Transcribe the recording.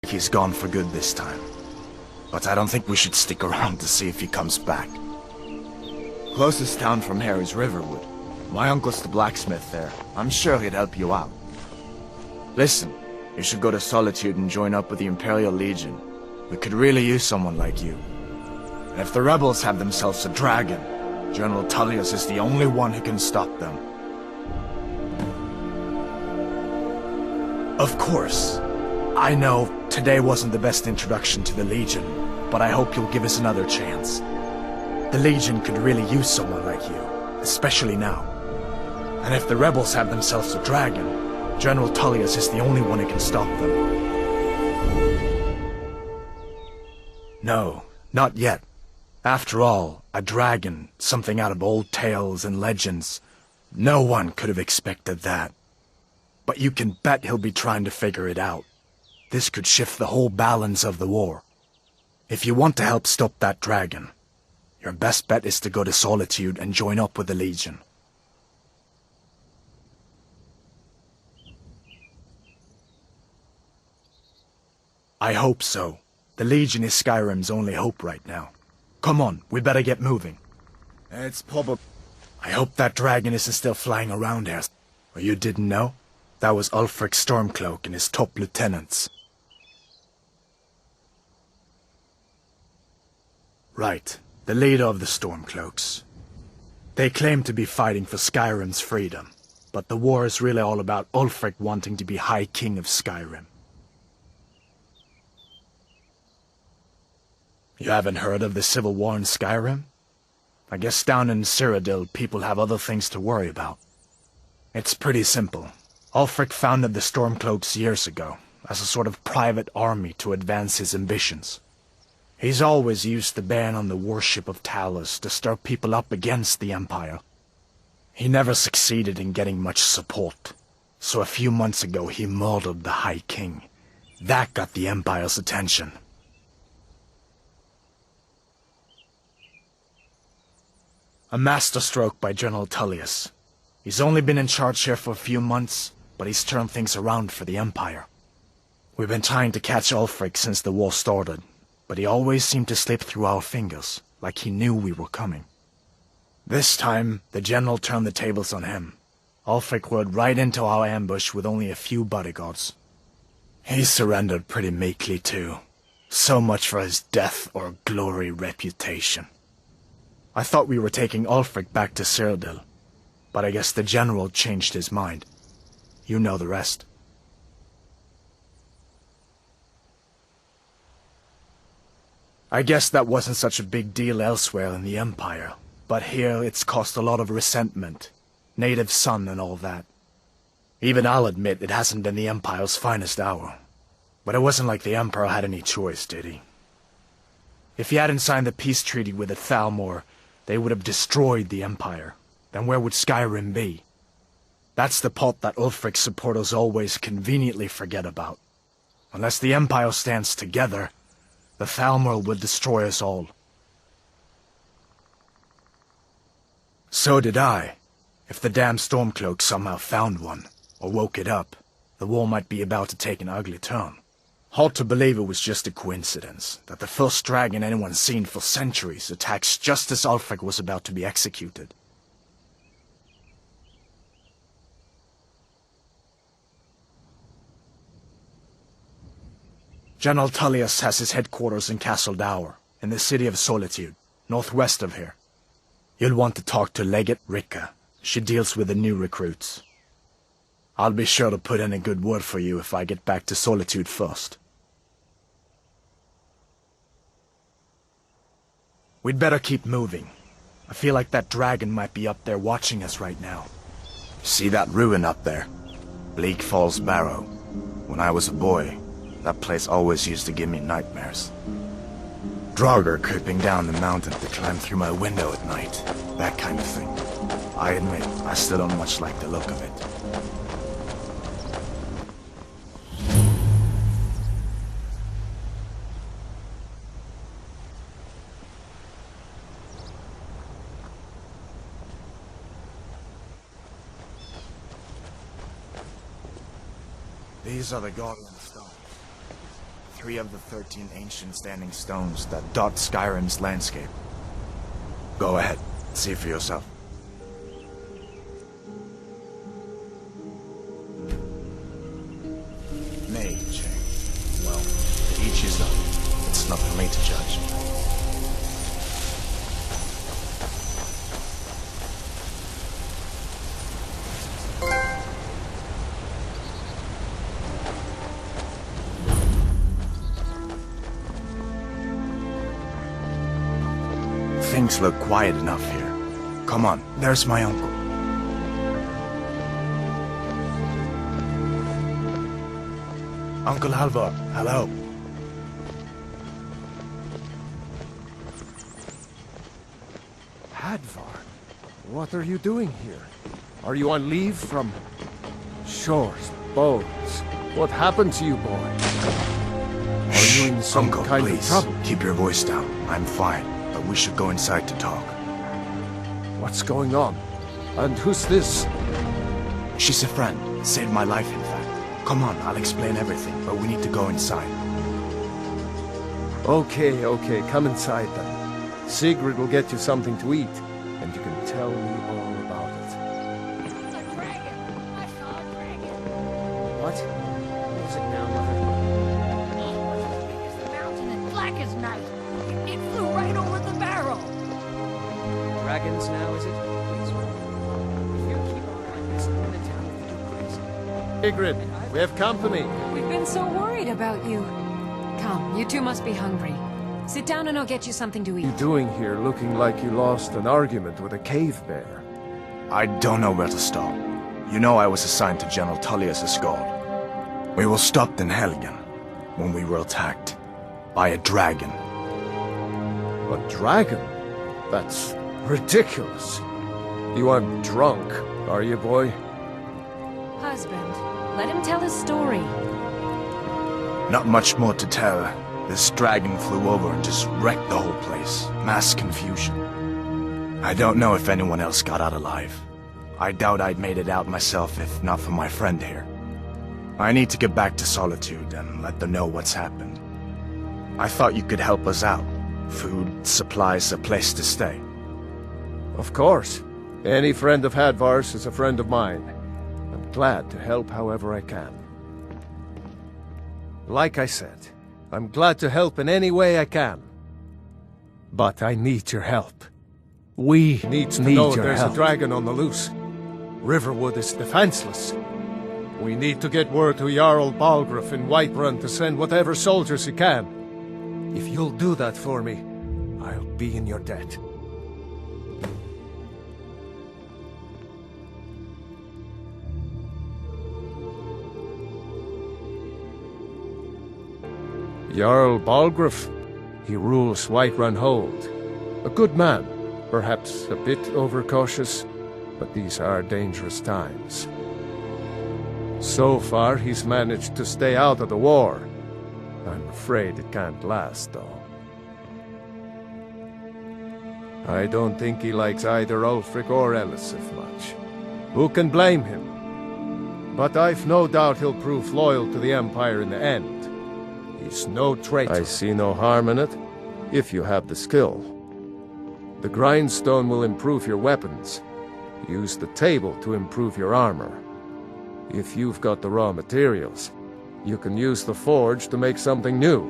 He's gone for good this time. But I don't think we should stick around to see if he comes back. Closest town from here is Riverwood. My uncle's the blacksmith there. I'm sure he'd help you out. Listen, you should go to Solitude and join up with the Imperial Legion. We could really use someone like you. And if the rebels have themselves a dragon, General Tullius is the only one who can stop them. Of course. I know today wasn't the best introduction to the Legion, but I hope you'll give us another chance. The Legion could really use someone like you, especially now. And if the rebels have themselves a dragon, General Tullius is the only one who can stop them. No, not yet. After all, a dragon, something out of old tales and legends. No one could have expected that. But you can bet he'll be trying to figure it out. This could shift the whole balance of the war. If you want to help stop that dragon, your best bet is to go to Solitude and join up with the Legion. I hope so. The Legion is Skyrim's only hope right now. Come on, we better get moving. It's probably... I hope that dragon isn't still flying around here. Or you didn't know? That was Ulfric's Stormcloak and his top lieutenants. Right, the leader of the Stormcloaks. They claim to be fighting for Skyrim's freedom, but the war is really all about Ulfric wanting to be High King of Skyrim. You haven't heard of the Civil War in Skyrim? I guess down in Cyrodiil people have other things to worry about. It's pretty simple. Ulfric founded the Stormcloaks years ago, as a sort of private army to advance his ambitions. He's always used the ban on the worship of Talos to stir people up against the Empire. He never succeeded in getting much support, so a few months ago he murdered the High King. That got the Empire's attention. A masterstroke by General Tullius. He's only been in charge here for a few months, but he's turned things around for the Empire. We've been trying to catch Ulfric since the war started, but he always seemed to slip through our fingers, like he knew we were coming. This time, the General turned the tables on him. Ulfric rode right into our ambush with only a few bodyguards. He surrendered pretty meekly too. So much for his death or glory reputation. I thought we were taking Ulfric back to Cyrodiil, but I guess the General changed his mind. You know the rest. I guess that wasn't such a big deal elsewhere in the Empire, but here it's caused a lot of resentment. Native son and all that. Even I'll admit it hasn't been the Empire's finest hour. But it wasn't like the Emperor had any choice, did he? If he hadn't signed the peace treaty with the Thalmor, they would have destroyed the Empire. Then where would Skyrim be? That's the part that Ulfric's supporters always conveniently forget about. Unless the Empire stands together, the Thalmor would destroy us all. So did I. If the damn Stormcloak somehow found one, or woke it up, the war might be about to take an ugly turn. Hard to believe it was just a coincidence, that the first dragon anyone's seen for centuries attacks just as Ulfric was about to be executed. General Tullius has his headquarters in Castle Dower, in the city of Solitude, northwest of here. You'll want to talk to Legate Ricka. She deals with the new recruits. I'll be sure to put in a good word for you if I get back to Solitude first. We'd better keep moving. I feel like that dragon might be up there watching us right now. See that ruin up there? Bleak Falls Barrow. When I was a boy, that place always used to give me nightmares. Draugr creeping down the mountain to climb through my window at night. That kind of thing. I admit, I still don't much like the look of it. These are the Guardian stones. 3 of the 13 ancient standing stones that dot Skyrim's landscape. Go ahead, see for yourself. Mage. Well, to each his own. It's not for me to judge. Things look quiet enough here. Come on, there's my uncle. Uncle Alvor, hello. Hadvar, what are you doing here? Are you on leave from shores, boats? What happened to you, boy? Are you in some Uncle, kind please, of trouble? keep your voice down. I'm fine, but we should go inside to talk. What's going on? And who's this? She's a friend. Saved my life, in fact. Come on, I'll explain everything, but we need to go inside. Okay, come inside then. Sigrid will get you something to eat, and you can tell me all about it. It's a dragon! I saw a dragon! What? What is it now, Mother? It was as big as the mountain and black as night. It flew right over the barrel. Dragons now, is it? Please, if you keep on like this, the town will go crazy. Sigrid, we have company. We've been so worried about you. Come, you two must be hungry. Sit down and I'll get you something to What are eat. you doing here looking like you lost an argument with a cave bear? I don't know where to start. You know I was assigned to General Tullius' guard. We were stopped in Helgen when we were attacked by a dragon. A dragon? That's ridiculous. You aren't drunk, are you, boy? Husband, let him tell his story. Not much more to tell. This dragon flew over and just wrecked the whole place. Mass confusion. I don't know if anyone else got out alive. I doubt I'd made it out myself if not for my friend here. I need to get back to Solitude and let them know what's happened. I thought you could help us out. Food, supplies, a place to stay. Of course. Any friend of Hadvar's is a friend of mine. I'm glad to help however I can. Like I said, I'm glad to help in any way I can. But I need your help. We need to know there's a dragon on the loose. Riverwood is defenseless. We need to get word to Jarl Balgruuf in Whiterun to send whatever soldiers he can. If you'll do that for me, I'll be in your debt. Jarl Balgruuf. He rules Whiterun Hold. A good man, perhaps a bit overcautious, but these are dangerous times. So far, he's managed to stay out of the war. I'm afraid it can't last, though. I don't think he likes either Ulfric or Elisif much. Who can blame him? But I've no doubt he'll prove loyal to the Empire in the end. He's no traitor. I see no harm in it, if you have the skill. The grindstone will improve your weapons. Use the table to improve your armor. If you've got the raw materials, you can use the forge to make something new.